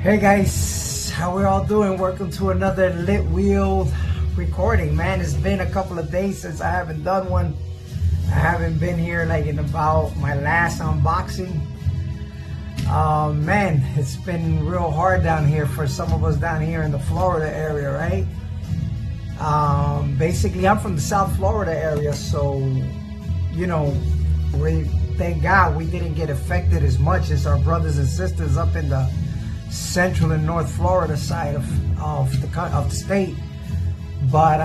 Hey guys, how we all doing? Welcome to another Lit Wheel recording. Man, it's been a couple of days since I haven't done one. I haven't been here like in about my last unboxing. Man, it's been real hard down here for some of us down here in the Florida area, right? Basically, I'm from the South Florida area, so you know, thank God we didn't get affected as much as our brothers and sisters up in the Central and North Florida side of the state. But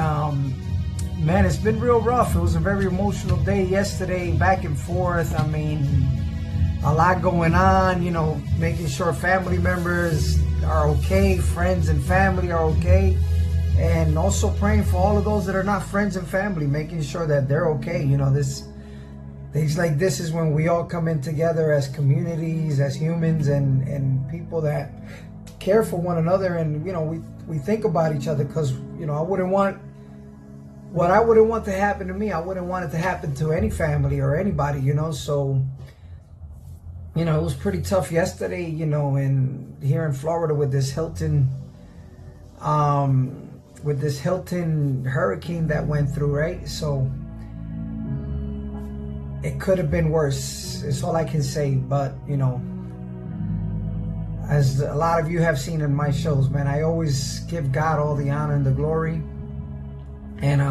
man, it's been real rough. It was a very emotional day yesterday, back and forth. I mean, a lot going on, you know, making sure family members are okay, friends and family are okay, and also praying for all of those that are not friends and family, making sure that they're okay. You know, things like this is when we all come in together as communities, as humans, and people that care for one another, and you know, we think about each other, because you know, I wouldn't want to happen to me, I wouldn't want it to happen to any family or anybody, you know. So you know, it was pretty tough yesterday, you know, and here in Florida with this Hilton hurricane that went through, right? So it could have been worse. It's all I can say. But you know, as a lot of you have seen in my shows, man, I always give God all the honor and the glory, and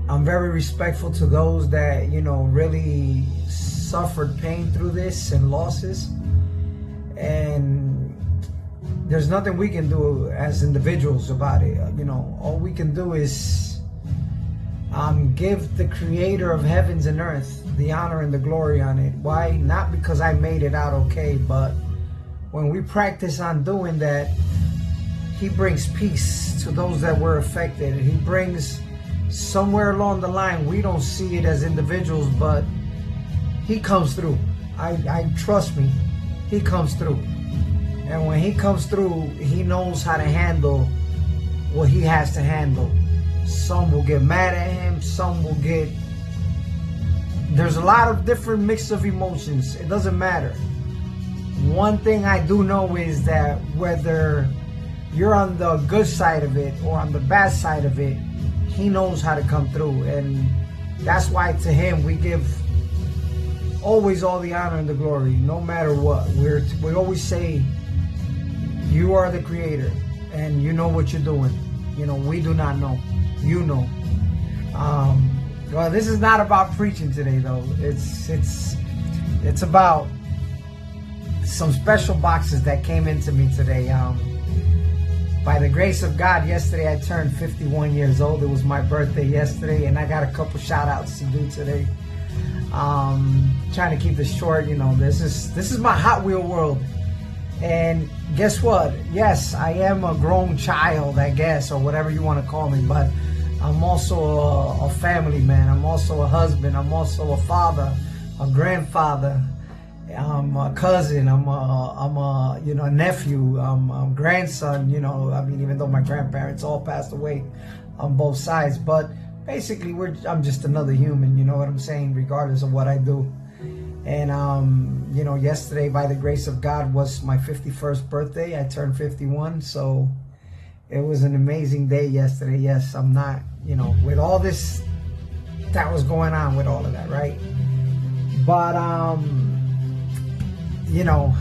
I'm very respectful to those that, you know, really suffered pain through this and losses. And there's nothing we can do as individuals about it. You know, all we can do is give the creator of heavens and earth the honor and the glory on it. Why? Not because I made it out okay, but when we practice on doing that, he brings peace to those that were affected. He brings, somewhere along the line, we don't see it as individuals, but he comes through. I trust me, he comes through. And when he comes through, he knows how to handle what he has to handle. Some will get mad at him, some will get... There's a lot of different mix of emotions. It doesn't matter. One thing I do know is that whether you're on the good side of it or on the bad side of it, he knows how to come through. And that's why to him we give always all the honor and the glory, no matter what. We always say, you are the creator and you know what you're doing. You know, we do not know. You know. Well, this is not about preaching today, though. It's about some special boxes that came into me today. By the grace of God, yesterday I turned 51 years old. It was my birthday yesterday, and I got a couple shout outs to do today. Trying to keep this short. You know, this is my Hot Wheel world. And guess what? Yes, I am a grown child, I guess, or whatever you want to call me, but I'm also a family man. I'm also a husband. I'm also a father, a grandfather. I'm a cousin. I'm a you know, a nephew. I'm a grandson. You know, I mean, even though my grandparents all passed away on both sides, but basically I'm just another human. You know what I'm saying? Regardless of what I do. And you know, yesterday, by the grace of God, was my 51st birthday. I turned 51, so it was an amazing day yesterday. Yes, I'm not, you know, with all this that was going on with all of that, right? But you know,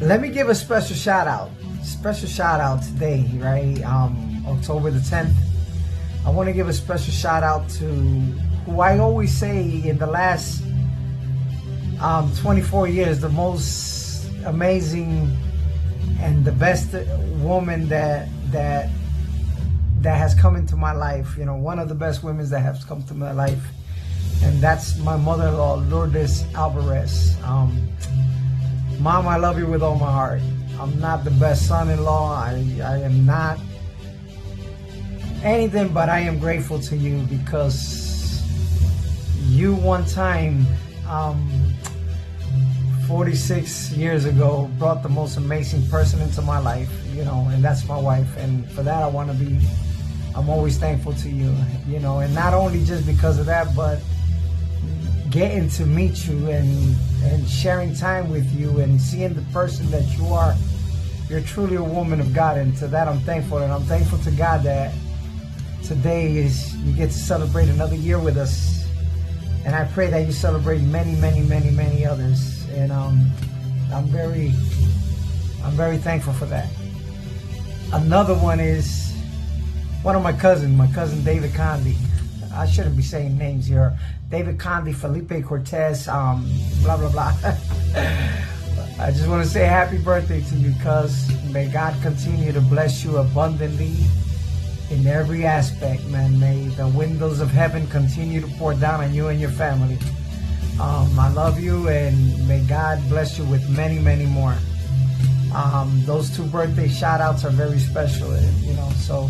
let me give a special shout out today, right? October the 10th. I want to give a special shout out to who I always say in the last 24 years, the most amazing and the best woman that has come into my life. You know, one of the best women that has come to my life, and that's my mother-in-law, Lourdes Alvarez. Mom, I love you with all my heart. I'm not the best son-in-law. I am not anything, but I am grateful to you, because you one time 46 years ago brought the most amazing person into my life, you know, and that's my wife. And for that, I'm always thankful to you, you know, and not only just because of that, but getting to meet you and sharing time with you and seeing the person that you are. You're truly a woman of God, and to that I'm thankful. And I'm thankful to God that today you get to celebrate another year with us. And I pray that you celebrate many, many, many, many others. And I'm very thankful for that. Another one is one of my cousin David Condi. I shouldn't be saying names here. David Condi, Felipe Cortez, blah, blah, blah. I just want to say happy birthday to you, cuz. May God continue to bless you abundantly in every aspect, man. May the windows of heaven continue to pour down on you and your family. I love you, and may God bless you with many, many more. Those two birthday shout outs are very special, you know, so.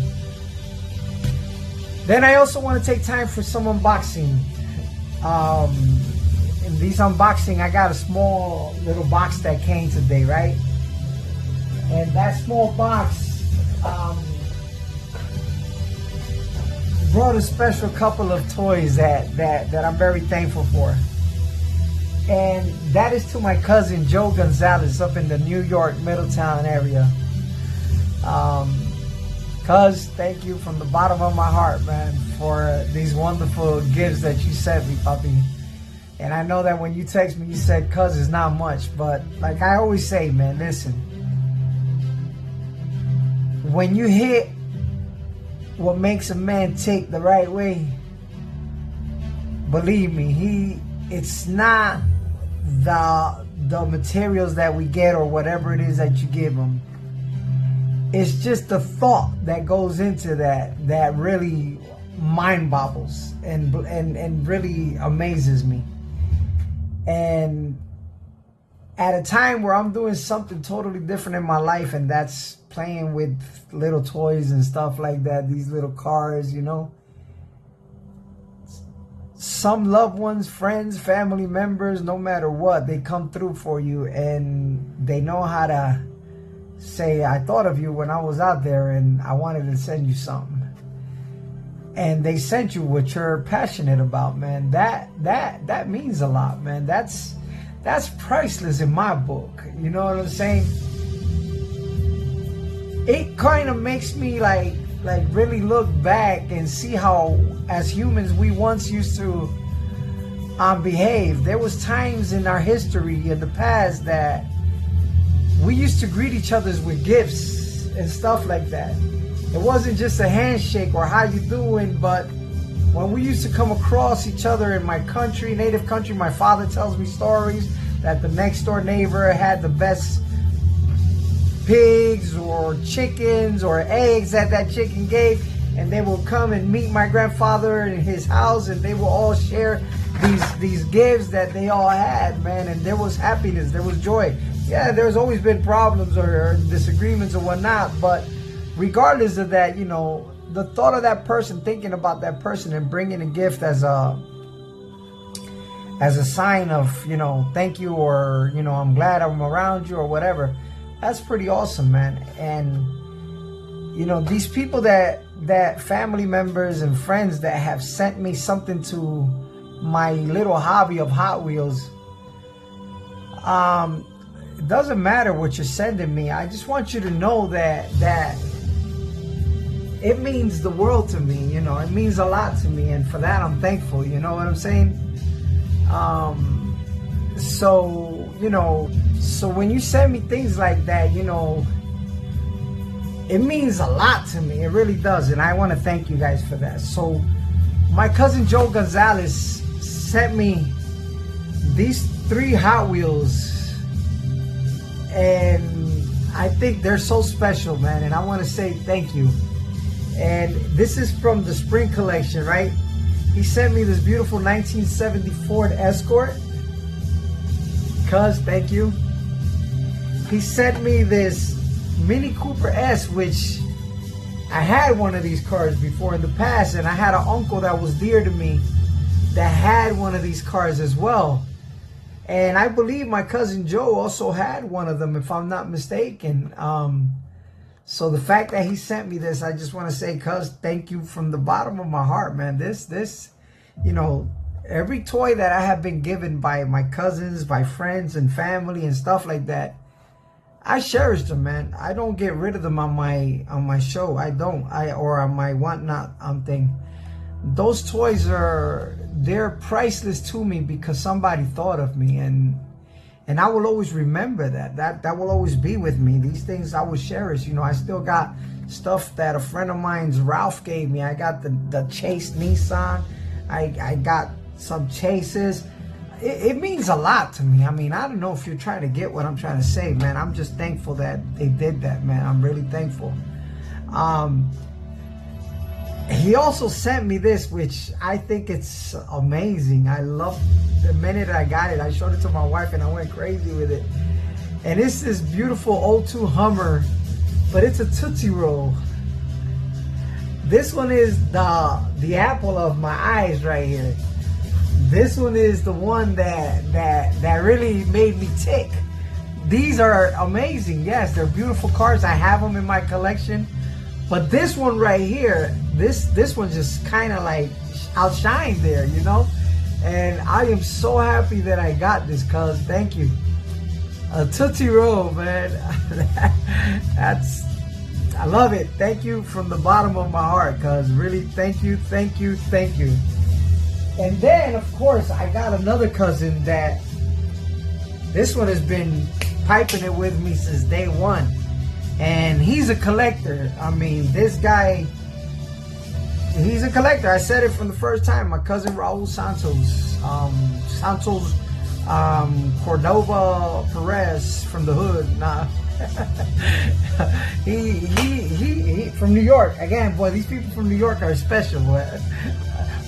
Then I also want to take time for some unboxing. In these unboxing, I got a small little box that came today, right? And that small box brought a special couple of toys that I'm very thankful for. And that is to my cousin Joe Gonzalez up in the New York Middletown area. Cuz, thank you from the bottom of my heart, man, for these wonderful gifts that you sent me, puppy. And I know that when you text me, you said, cuz, it's not much. But like I always say, man, listen. When you hit what makes a man tick the right way, believe me, it's not the materials that we get or whatever it is that you give him. It's just the thought that goes into that really mind boggles and really amazes me. And at a time where I'm doing something totally different in my life, and that's playing with little toys and stuff like that, these little cars, you know. Some loved ones, friends, family members, no matter what, they come through for you, and they know how to say, I thought of you when I was out there and I wanted to send you something. And they sent you what you're passionate about, man. That means a lot, man. That's priceless in my book. You know what I'm saying? It kind of makes me like really look back and see how, as humans, we once used to behave. There was times in our history in the past that we used to greet each other with gifts and stuff like that. It wasn't just a handshake or how you doing, but when we used to come across each other in my country, native country, my father tells me stories that the next door neighbor had the best pigs or chickens or eggs that chicken gave, and they will come and meet my grandfather in his house, and they will all share these gifts that they all had, man. And there was happiness, there was joy. Yeah, there's always been problems or disagreements or whatnot, but regardless of that, you know, the thought of that person, thinking about that person and bringing a gift as a sign of, you know, thank you, or, you know, I'm glad I'm around you or whatever, that's pretty awesome, man. And, you know, these people that family members and friends that have sent me something to my little hobby of Hot Wheels, it doesn't matter what you're sending me. I just want you to know that it means the world to me. You know, it means a lot to me, and for that I'm thankful. You know what I'm saying? So, you know, so when you send me things like that, you know, it means a lot to me. It really does, and I want to thank you guys for that. So my cousin Joe Gonzalez sent me these 3 Hot Wheels, and I think they're so special, man, and I want to say thank you. And this is from the spring collection, right? He sent me this beautiful 1970 Ford Escort. Cuz, thank you. He sent me this Mini Cooper S, which I had one of these cars before in the past, and I had an uncle that was dear to me that had one of these cars as well. And I believe my cousin Joe also had one of them, if I'm not mistaken. So the fact that he sent me this, I just want to say, cuz, thank you from the bottom of my heart, man. This, you know, every toy that I have been given by my cousins, by friends and family and stuff like that, I cherish them, man. I don't get rid of them on my show. I don't. Or on my whatnot thing. Those toys they're priceless to me because somebody thought of me, and I will always remember that. That will always be with me. These things I will cherish. You know, I still got stuff that a friend of mine's, Ralph, gave me. I got the Chase Nissan. I got some Chases. It means a lot to me. I mean, I don't know if you're trying to get what I'm trying to say, man. I'm just thankful that they did that, man. I'm really thankful. He also sent me this, which I think it's amazing. I love the minute I got it. I showed it to my wife and I went crazy with it. And it's this beautiful 02 Hummer, but it's a Tootsie Roll. This one is the apple of my eyes right here. This one is the one that really made me tick. These are amazing. Yes, they're beautiful cars. I have them in my collection. But this one right here, this one just kind of like outshined there, you know? And I am so happy that I got this, cuz thank you. A Tootsie Roll, man. I love it. Thank you from the bottom of my heart, cuz really thank you, thank you, thank you. And then, of course, I got another cousin that this one has been piping it with me since day one. And he's a collector. I mean, this guy, he's a collector. I said it from the first time. My cousin Raul Santos. Cordova Perez from the hood. Nah. he from New York. Again, boy, these people from New York are special, boy.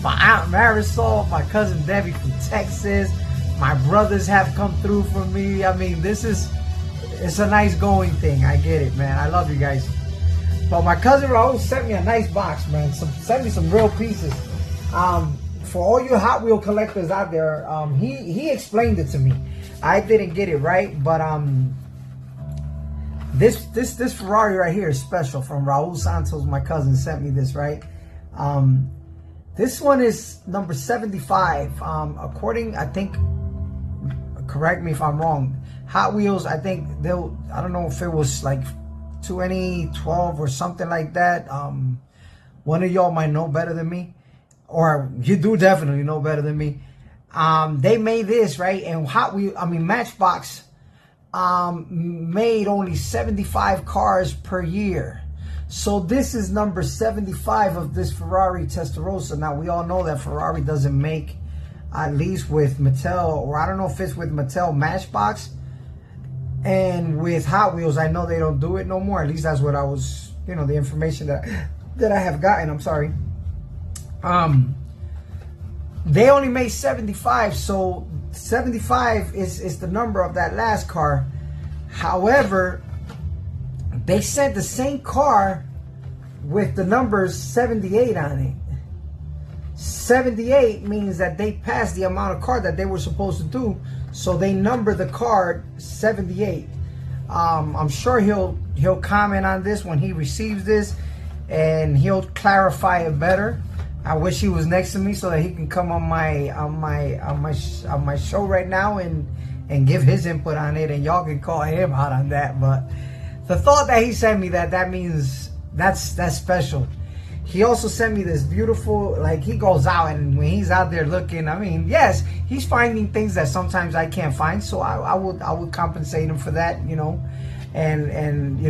My aunt Marisol, my cousin Debbie from Texas. My brothers have come through for me. I mean, it's a nice going thing. I get it, man. I love you guys. But my cousin Raul sent me a nice box, man. Sent me some real pieces. For all you Hot Wheel collectors out there, he explained it to me. I didn't get it right, but this Ferrari right here is special. From Raul Santos, my cousin sent me this, right? This one is number 75. According, I think, correct me if I'm wrong, Hot Wheels, I think I don't know if it was like 2012 or something like that. One of y'all might know better than me, or you do definitely know better than me. They made this, right? And Matchbox made only 75 cars per year. So this is number 75 of this Ferrari Testarossa. Now, we all know that Ferrari doesn't make, at least with Mattel, or I don't know if it's with Mattel Matchbox. And with Hot Wheels, I know they don't do it no more. At least that's what I was, the information that I have gotten. I'm sorry. They only made 75, so 75 is the number of that last car. However, they sent the same car with the numbers 78 on it. 78 means that they passed the amount of car that they were supposed to do, so they number the card 78. I'm sure he'll comment on this when he receives this, and he'll clarify it better. I wish he was next to me so that he can come on my show right now and give his input on it, and y'all can call him out on that. But the thought that he sent me, that means that's special. He also sent me this beautiful, like, he goes out, and when he's out there looking, I mean, yes, he's finding things that sometimes I can't find, so I would compensate him for that, and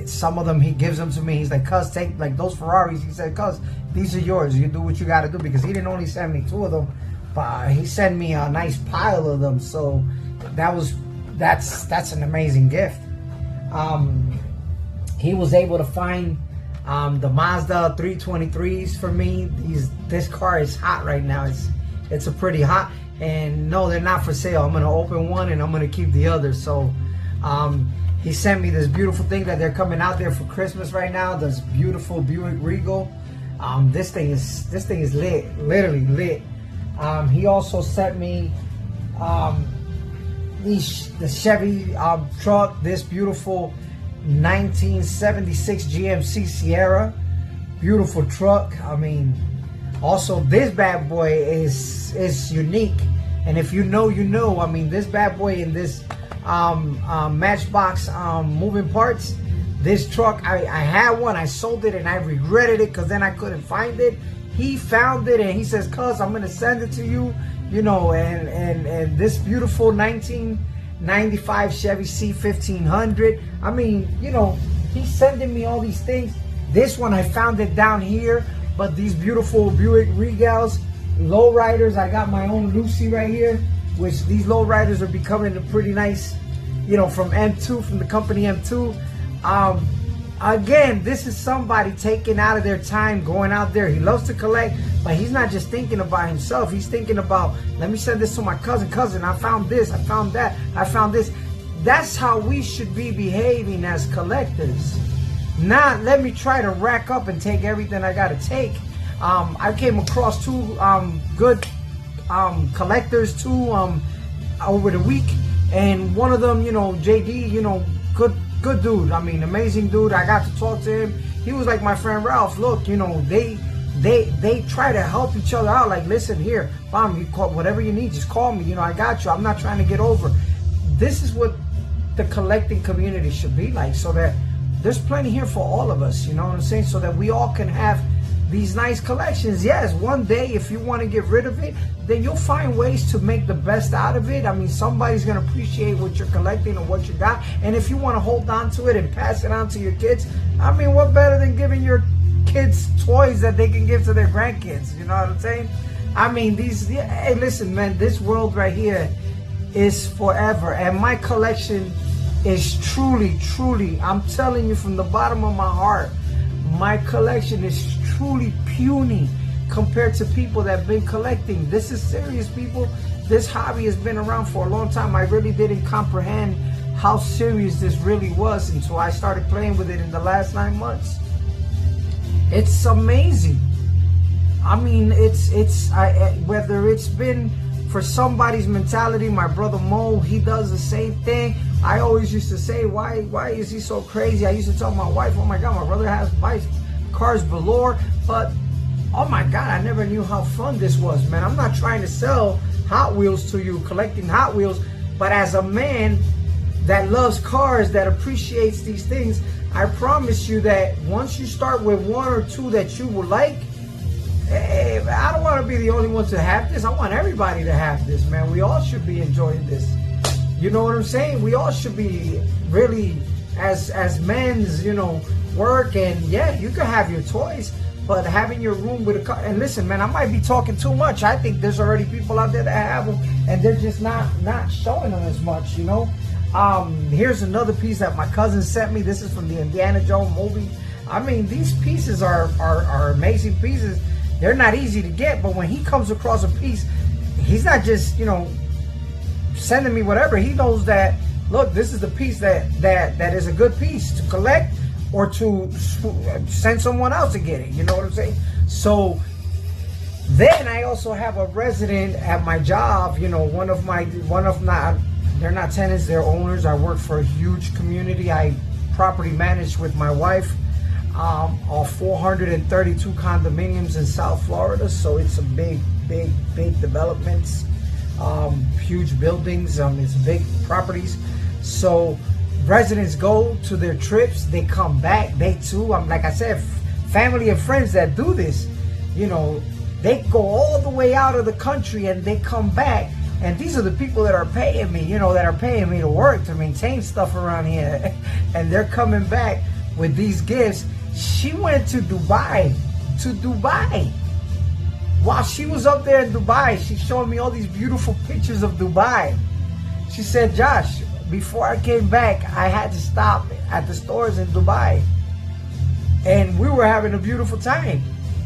some of them he gives them to me. He's like, cuz, take, like, those Ferraris, he said, cuz, these are yours, you do what you got to do, because he didn't only send me 2 of them, but he sent me a nice pile of them. So that's an amazing gift. He was able to find the Mazda 323s for me. This car is hot right now. It's a pretty hot, and no, they're not for sale. I'm gonna open one and I'm gonna keep the other. So he sent me this beautiful thing that they're coming out there for Christmas right now. This beautiful Buick Regal. This thing is lit, literally lit. He also sent me the Chevy truck. This beautiful 1976 GMC Sierra, beautiful truck. I mean, Also, this bad boy is unique, and if you know, you know. I mean, this bad boy in this Matchbox moving parts. This truck, I had one, I sold it, and I regretted it because then I couldn't find it. He found it, and he says, "Cuz, I'm gonna send it to you," you know. And this beautiful 1995 Chevy C1500. I mean, you know, he's sending me all these things. This one, I found it down here. But these beautiful Buick Regals, lowriders, I got my own Lucy right here, which these lowriders are becoming a pretty nice, you know, from M2, from the company M2. Again, this is somebody taking out of their time, going out there. He loves to collect, but he's not just thinking about himself. He's thinking about, let me send this to my cousin, I found this, I found that, I found this. That's how we should be behaving as collectors. Not let me try to rack up and take everything I gotta take. I came across two good collectors too over the week, and one of them, you know, JD, you know, good dude. I mean, amazing dude. I got to talk to him. He was like my friend Ralph. Look, you know, they try to help each other out. Like, listen, here, Mom, you call whatever you need, just call me. You know, I got you. I'm not trying to get over. This is what the collecting community should be like, so that there's plenty here for all of us, you know what I'm saying? So that we all can have these nice collections. Yes, one day, if you want to get rid of it, then you'll find ways to make the best out of it. I mean, somebody's going to appreciate what you're collecting or what you got. And if you want to hold on to it and pass it on to your kids, I mean, what better than giving your kids toys that they can give to their grandkids? You know what I'm saying? I mean, hey, listen, man, this world right here is forever. And my collection is truly, I'm telling you from the bottom of my heart, my collection is truly puny compared to people that have been collecting. This is serious, people. This hobby has been around for a long time. I really didn't comprehend how serious this really was until I started playing with it in the last 9 months. It's amazing. I mean, whether it's been for somebody's mentality, my brother Mo, he does the same thing. I always used to say, why is he so crazy? I used to tell my wife, oh my God, my brother has bikes, cars galore. But oh my God, I never knew how fun this was, man. I'm not trying to sell Hot Wheels to you, collecting Hot Wheels, but as a man that loves cars, that appreciates these things, I promise you that once you start with one or two that you will like, hey, I don't want to be the only one to have this. I want everybody to have this, man. We all should be enjoying this. You know what I'm saying? We all should be really, as men's, you know, work. And yeah, you can have your toys, but having your room with a car. And listen, man, I might be talking too much. I think there's already people out there that have them, and they're just not showing them as much, you know. Here's another piece that my cousin sent me. This is from the Indiana Jones movie. I mean, these pieces are amazing pieces. They're not easy to get, but when he comes across a piece, he's not just, you know, sending me whatever. He knows that, look, this is the piece that is a good piece to collect or to send someone else to get it. You know what I'm saying? So then I also have a resident at my job. You know, they're not tenants, they're owners. I work for a huge community. I property manage with my wife. All 432 condominiums in South Florida, so it's a big developments, huge buildings, it's big properties. So residents go to their trips, they come back, they too, like I said, family and friends that do this, you know, they go all the way out of the country and they come back, and these are the people that are paying me, you know, that are paying me to work, to maintain stuff around here, and they're coming back with these gifts. She went to Dubai. While she was up there in Dubai, she showed me all these beautiful pictures of Dubai. She said, Josh, before I came back, I had to stop at the stores in Dubai. And we were having a beautiful time.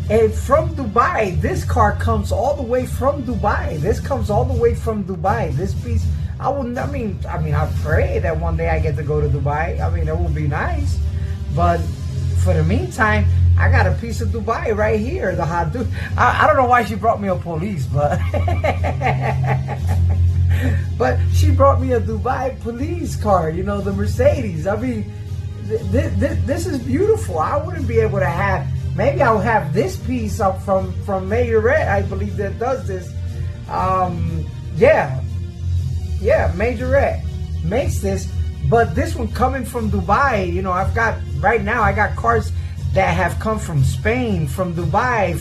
And from Dubai, this car comes all the way from Dubai. This comes all the way from Dubai. This piece, I pray that one day I get to go to Dubai. I mean, it would be nice. But for the meantime, I got a piece of Dubai right here. The hot dude. I don't know why she brought me a police, but but she brought me a Dubai police car. You know, the Mercedes. I mean, this is beautiful. I wouldn't be able to have. maybe I'll have this piece up from Majorette, I believe, that does this. Yeah, Majorette makes this, but this one coming from Dubai, you know, I got cars that have come from Spain, from Dubai,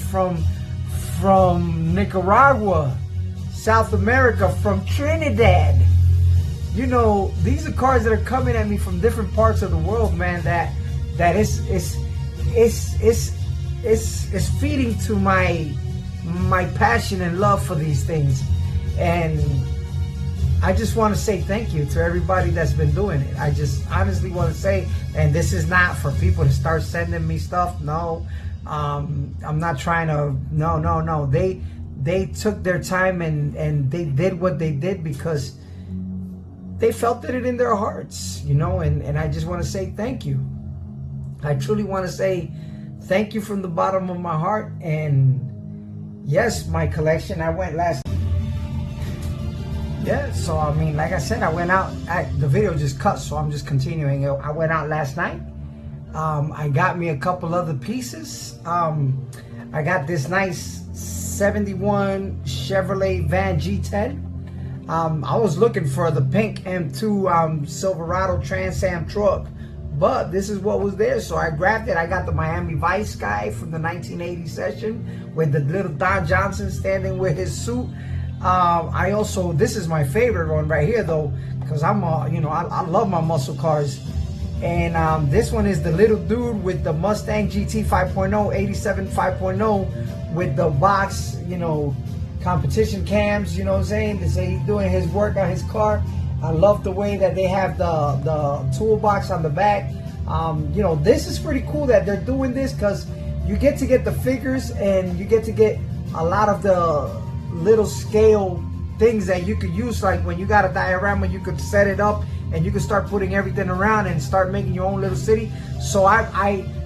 from Nicaragua, South America, from Trinidad. You know, these are cars that are coming at me from different parts of the world, man, that is feeding to my passion and love for these things. And I just want to say thank you to everybody that's been doing it. I just honestly want to say, and this is not for people to start sending me stuff. No, I'm not trying to. No. They took their time and they did what they did because they felt it in their hearts, you know. And I just want to say thank you. I truly want to say thank you from the bottom of my heart. And yes, my collection. I went last. Yeah, so I mean, like I said, I went out. The video just cut, so I'm just continuing. I went out last night. I got me a couple other pieces. I got this nice 71 Chevrolet Van G10. I was looking for the pink M2 Silverado Trans Am truck, but this is what was there, so I grabbed it. I got the Miami Vice guy from the 1980 session with the little Don Johnson standing with his suit. I also, this is my favorite one right here though, because I love my muscle cars. And this one is the little dude with the Mustang GT 5.0, 87 5.0 with the box, you know, competition cams, you know what I'm saying? So he's doing his work on his car. I love the way that they have the toolbox on the back. You know, this is pretty cool that they're doing this because you get to get the figures and you get to get a lot of the little scale things that you could use. Like when you got a diorama, you could set it up and you could start putting everything around and start making your own little city. So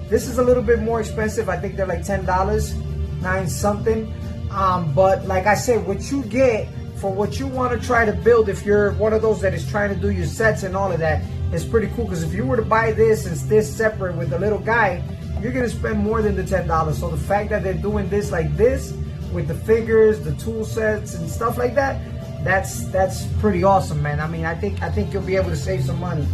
this is a little bit more expensive. I think they're like $10, 9 something. But like I said, what you get for what you want to try to build, if you're one of those that is trying to do your sets and all of that, is pretty cool. Because if you were to buy this and this separate with the little guy, you're gonna spend more than the $10. So the fact that they're doing this like this with the figures, the tool sets and stuff like that, that's pretty awesome, man. I mean, I think you'll be able to save some money.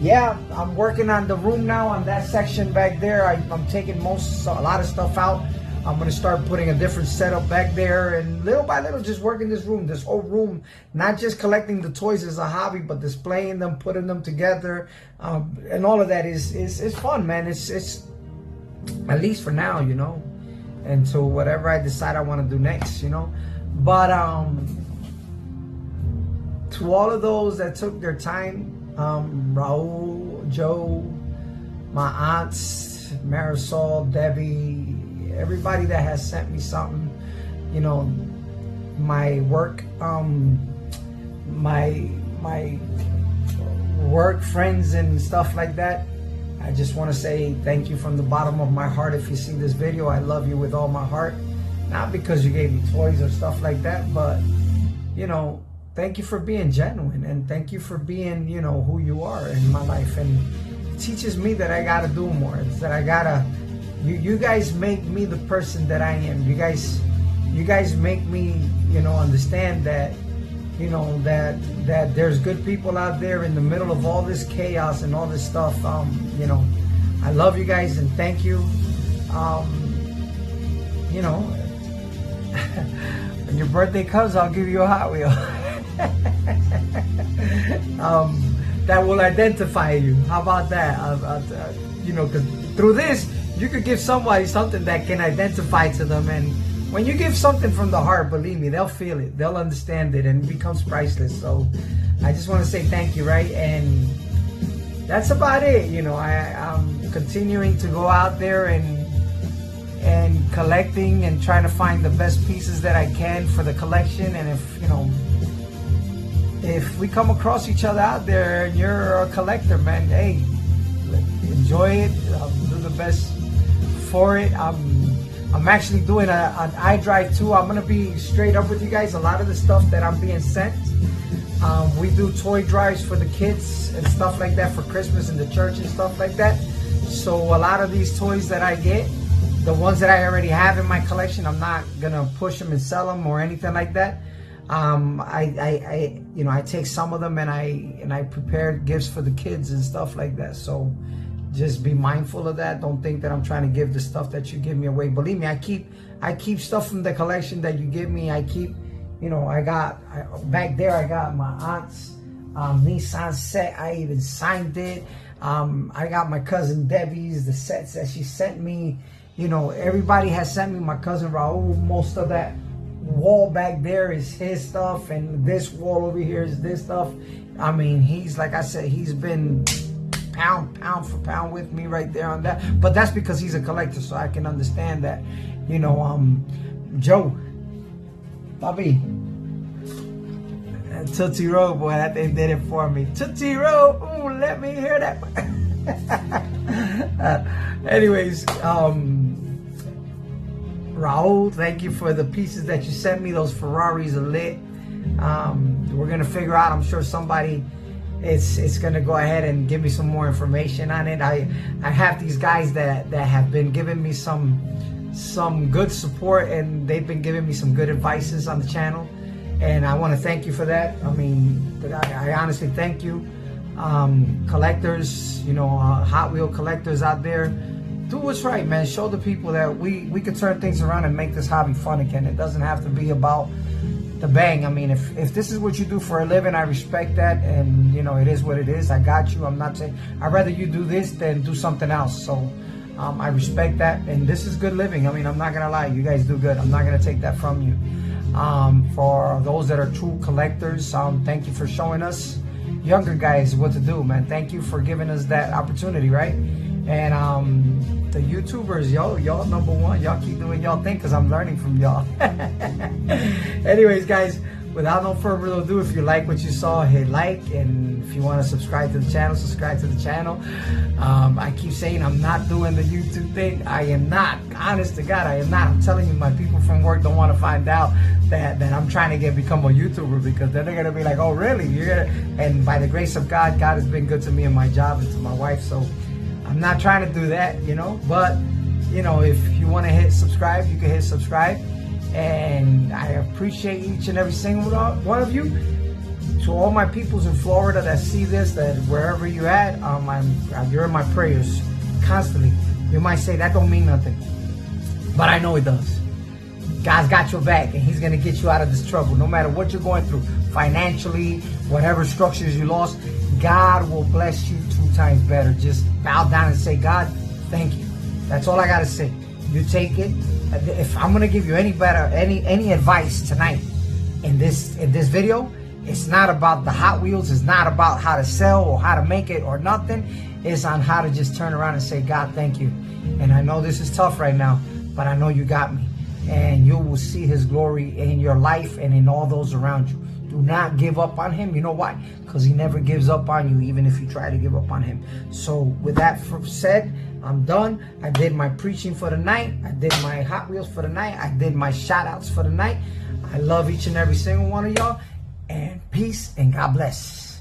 Yeah, I'm working on the room now on that section back there. I'm taking a lot of stuff out. I'm gonna start putting a different setup back there, and little by little just working this whole room, not just collecting the toys as a hobby, but displaying them, putting them together, and all of that is fun, man. It's at least for now, you know, until whatever I decide I want to do next, you know. But to all of those that took their time, Raul, Joe, my aunts, Marisol, Debbie, everybody that has sent me something, you know, my work, my work friends and stuff like that, I just want to say thank you from the bottom of my heart. If you see this video, I love you with all my heart. Not because you gave me toys or stuff like that, but, you know, thank you for being genuine, and thank you for being, you know, who you are in my life. And it teaches me that I gotta do more. It's that I gotta, you guys make me the person that I am. You guys make me, you know, understand that, you know, that there's good people out there in the middle of all this chaos and all this stuff. You know, I love you guys and thank you. You know, when your birthday comes, I'll give you a Hot Wheel. That will identify you. How about that? You know, because through this, you could give somebody something that can identify to them. And when you give something from the heart, believe me, they'll feel it. They'll understand it, and it becomes priceless. So I just want to say thank you, right? And that's about it. You know, I'm continuing to go out there and collecting and trying to find the best pieces that I can for the collection. And if, you know, if we come across each other out there and you're a collector, man, hey, enjoy it. Do the best for it. I'm actually doing an iDrive too. I'm gonna be straight up with you guys. A lot of the stuff that I'm being sent, we do toy drives for the kids and stuff like that for Christmas in the church and stuff like that. So a lot of these toys that I get, the ones that I already have in my collection, I'm not gonna push them and sell them or anything like that. I take some of them and I prepare gifts for the kids and stuff like that. So just be mindful of that. Don't think that I'm trying to give the stuff that you give me away. Believe me, I keep stuff from the collection that you give me. I keep, back there I got my aunt's Nissan set. I even signed it. I got my cousin Debbie's, the sets that she sent me. Everybody has sent me. My cousin Raul, most of that wall back there is his stuff, and this wall over here is this stuff. I mean, he's, like I said, he's been pound for pound with me right there on that. But that's because he's a collector, so I can understand that. Joe, Bobby, Tootsie Roll, boy, that thing did it for me. Tootsie Roll, ooh, let me hear that. Anyways, Raul, thank you for the pieces that you sent me. Those Ferraris are lit. We're gonna figure out, I'm sure somebody it's gonna go ahead and give me some more information on it. I have these guys that have been giving me some good support, and they've been giving me some good advices on the channel, and I want to thank you for that. I mean, I honestly thank you. Collectors, Hot Wheel collectors out there, do what's right, man. Show the people that we can turn things around and make this hobby fun again. It doesn't have to be about the bang. I mean, if this is what you do for a living, I respect that, and it is what it is. I got you. I'm not saying I'd rather you do this than do something else. So I respect that, and this is good living. I mean, I'm not gonna lie, you guys do good. I'm not gonna take that from you. For those that are true collectors, thank you for showing us younger guys what to do, man. Thank you for giving us that opportunity, right? And the YouTubers, y'all number one. Y'all keep doing y'all thing, because I'm learning from y'all. Anyways, guys, without no further ado, if you like what you saw, hit like, and if you want to subscribe to the channel, subscribe to the channel. I keep saying I'm not doing the YouTube thing. I am not. Honest to God, I am not. I'm telling you, my people from work don't want to find out that I'm trying to become a YouTuber, because then they're gonna be like, oh really? And by the grace of God, God has been good to me and my job and to my wife. So I'm not trying to do that, but if you want to hit subscribe, you can hit subscribe. And I appreciate each and every single one of you. To all my peoples in Florida that see this, that wherever you're at, you're in my prayers constantly. You might say that don't mean nothing, but I know it does. God's got your back, and He's gonna get you out of this trouble. No matter what you're going through, financially, whatever structures you lost, God will bless you 2 times better. Just bow down and say, God, thank you. That's all I gotta say. You take it. If I'm gonna give you any advice tonight in this video, it's not about the Hot Wheels. It's not about how to sell or how to make it or nothing. It's on how to just turn around and say, God, thank you. And I know this is tough right now, but I know you got me. And you will see His glory in your life and in all those around you. Do not give up on Him. You know why? Because He never gives up on you, even if you try to give up on Him. So with that said, I'm done. I did my preaching for the night. I did my Hot Wheels for the night. I did my shout outs for the night. I love each and every single one of y'all. And peace and God bless.